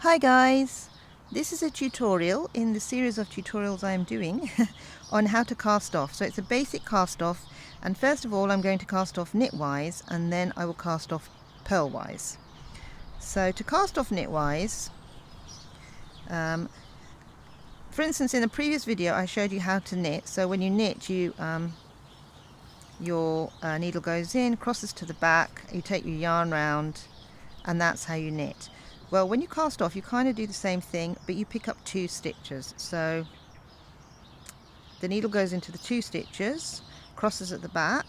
Hi guys, this is a tutorial in the series of tutorials I am doing on how to cast off. So it's a basic cast off, and first of all I'm going to cast off Knitwise and then I will cast off Purlwise. So to cast off Knitwise, for instance in the previous video I showed you how to knit. So when you knit, your needle goes in, crosses to the back, you take your yarn round, and that's how you knit. Well, when you cast off, you kind of do the same thing, but you pick up 2 stitches. So the needle goes into the 2 stitches, crosses at the back,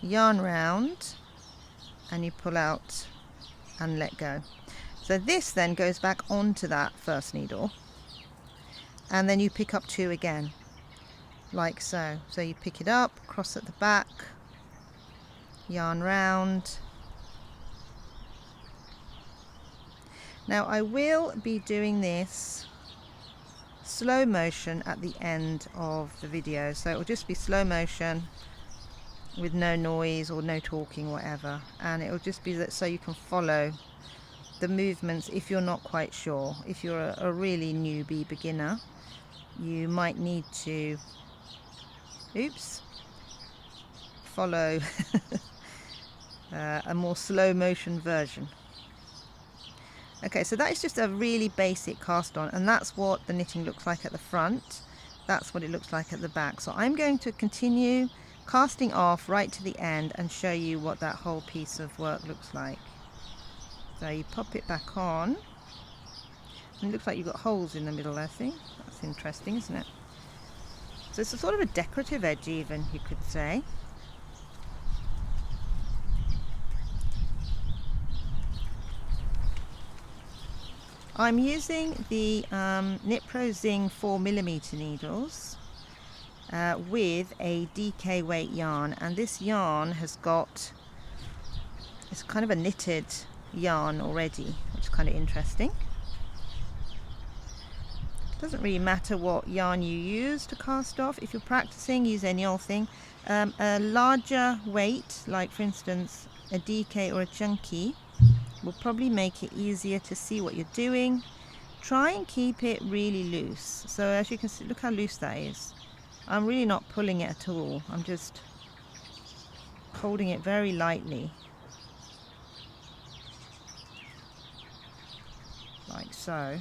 yarn round, and you pull out and let go. So this then goes back onto that first needle, and then you pick up 2 again, like so. So you pick it up, cross at the back, yarn round. Now I will be doing this slow motion at the end of the video, so it will just be slow motion with no noise or no talking, whatever, and it will just be that so you can follow the movements if you're not quite sure. If you're a really newbie beginner, you might need to follow a more slow motion version. Okay, so that is just a really basic cast on, and that's what the knitting looks like at the front. That's what it looks like at the back. So I'm going to continue casting off right to the end and show you what that whole piece of work looks like. So you pop it back on, and it looks like you've got holes in the middle, I think. That's interesting, isn't it? So it's a sort of a decorative edge even, you could say. I'm using the Knit Pro Zing 4mm needles with a DK weight yarn, and this yarn has got, it's kind of a knitted yarn already, which is kind of interesting. Doesn't really matter what yarn you use to cast off. If you're practicing, use any old thing. A larger weight, like for instance a DK or a chunky, will probably make it easier to see what you're doing. Try and keep it really loose. So as you can see, look how loose that is. I'm really not pulling it at all. I'm just holding it very lightly, like so.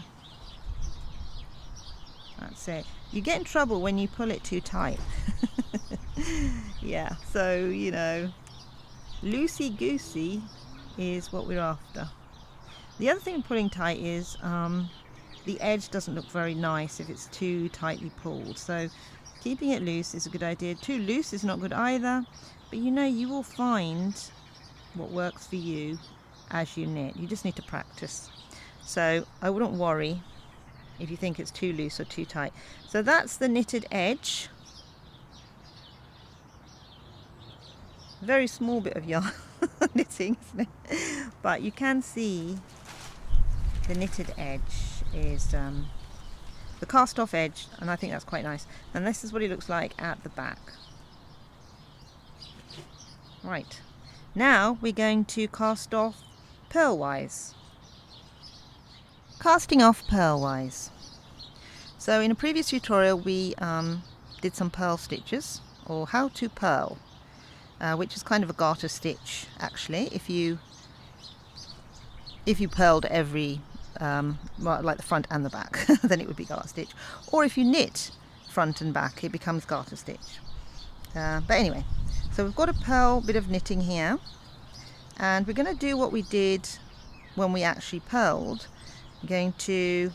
That's it. You get in trouble when you pull it too tight. Yeah, so you know, loosey-goosey is what we're after. The other thing in pulling tight is the edge doesn't look very nice if it's too tightly pulled. So keeping it loose is a good idea. Too loose is not good either, but you know, you will find what works for you as you knit. You just need to practice. So I wouldn't worry if you think it's too loose or too tight. So that's the knitted edge. Very small bit of yarn knitting, isn't it? But you can see the knitted edge is the cast off edge, and I think that's quite nice. And this is what it looks like at the back. Right, now we're going to cast off Purlwise. Casting off Purlwise. So in a previous tutorial we did some purl stitches, or how to purl, which is kind of a garter stitch actually. If you purled every well, like the front and the back, then it would be garter stitch. Or if you knit front and back, it becomes garter stitch. But anyway, so we've got a purl bit of knitting here, and we're going to do what we did when we actually purled. I'm going to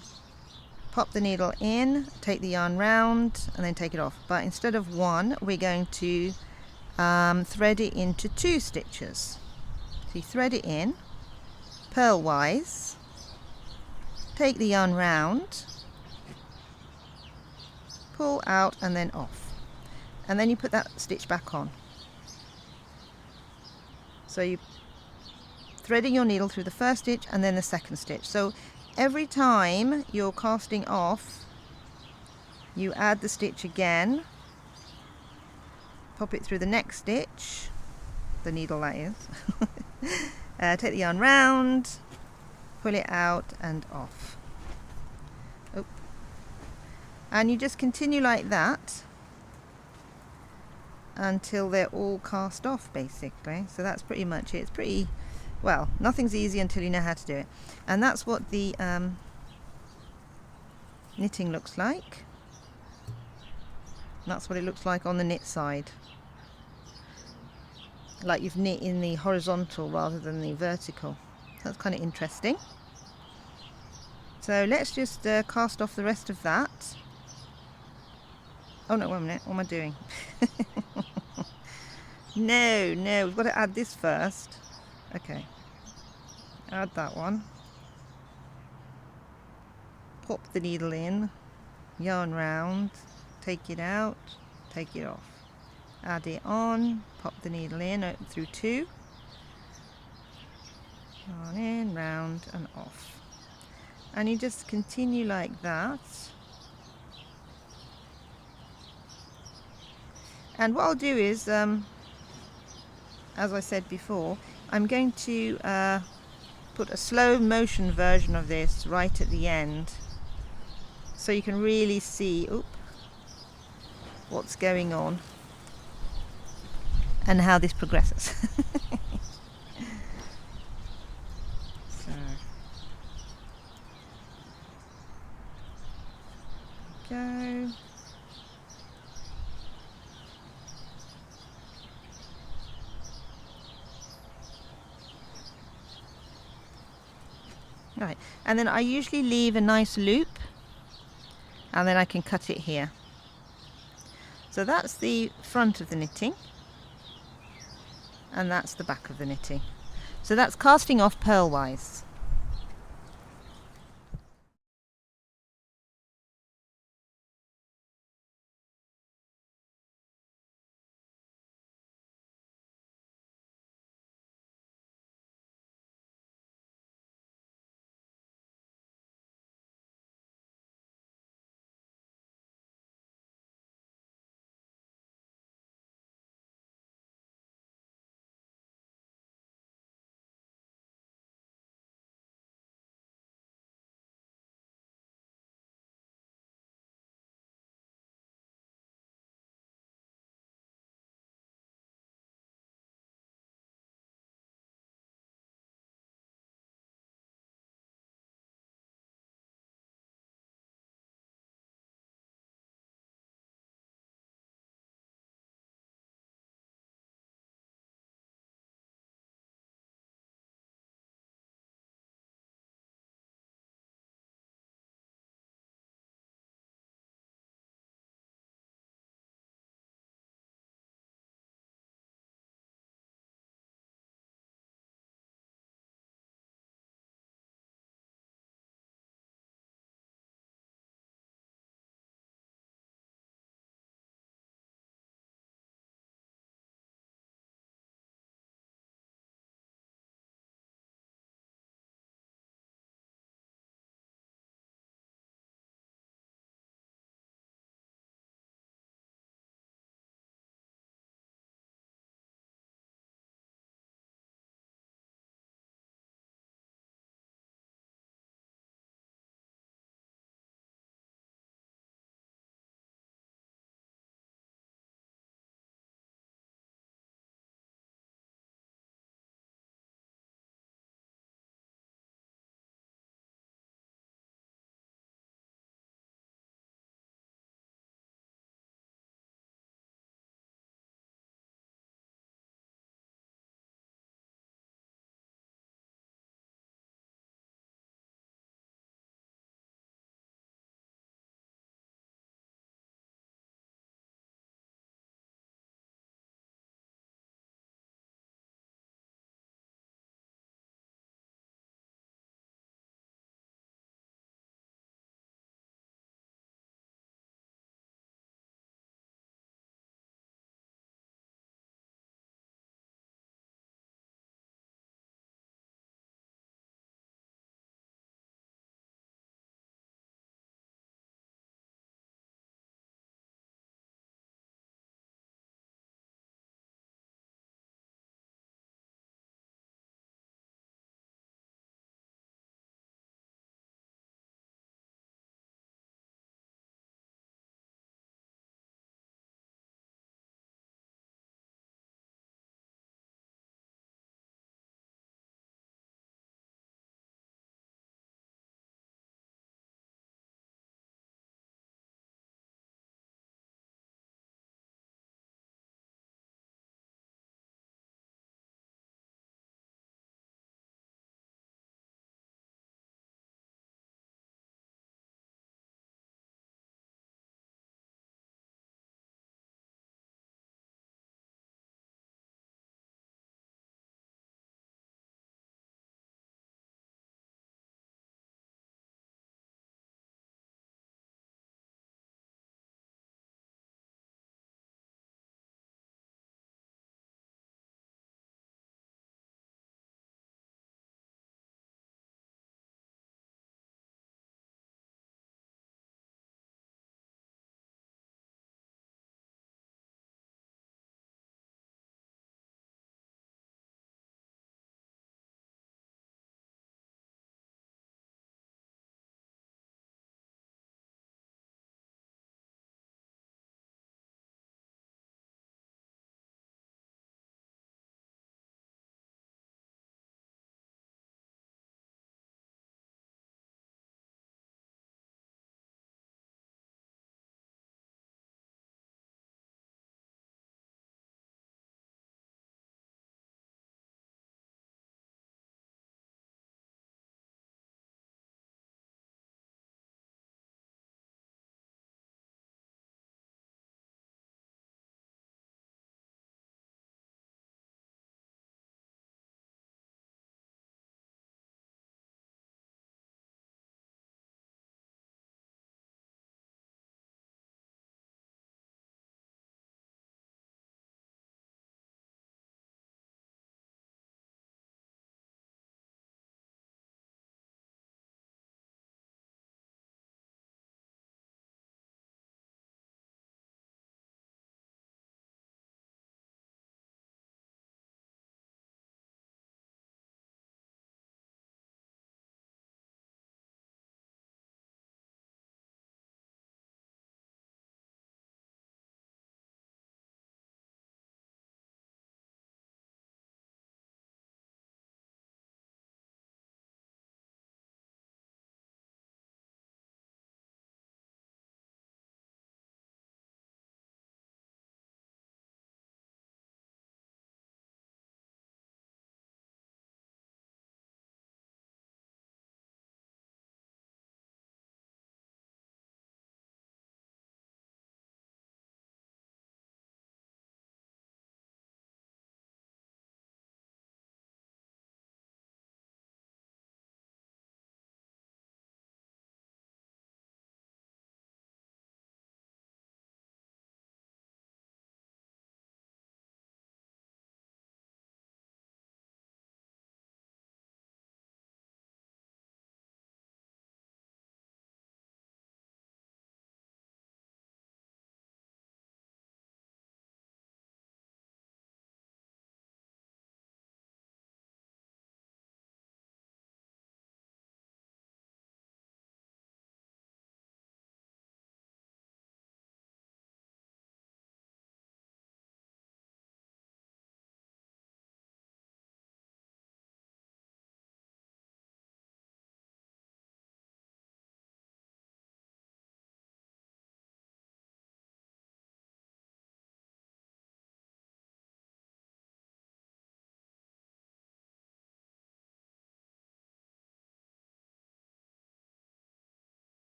pop the needle in, take the yarn round, and then take it off. But instead of 1, we're going to thread it into 2 stitches. So you thread it in purlwise, take the yarn round, pull out and then off, and then you put that stitch back on. So you threading your needle through the first stitch and then the second stitch. So every time you're casting off, you add the stitch again, pop it through the next stitch, the needle that is, take the yarn round, pull it out and off. Oh. And you just continue like that until they're all cast off, basically. So that's pretty much it. It's pretty, well, nothing's easy until you know how to do it. And that's what the knitting looks like. That's what it looks like on the knit side, like you've knit in the horizontal rather than the vertical. That's kind of interesting. So let's just cast off the rest of that. Oh no, wait a minute, what am I doing? No, we've got to add this first. Okay, add that one. Pop the needle in, yarn round, take it out, take it off. Add it on, pop the needle in, open through 2. Yarn in, round and off. And you just continue like that. And what I'll do is, as I said before, I'm going to put a slow motion version of this right at the end, so you can really see what's going on and how this progresses. So, go. Right, and then I usually leave a nice loop, and then I can cut it here. So that's the front of the knitting, and that's the back of the knitting. So that's casting off purlwise.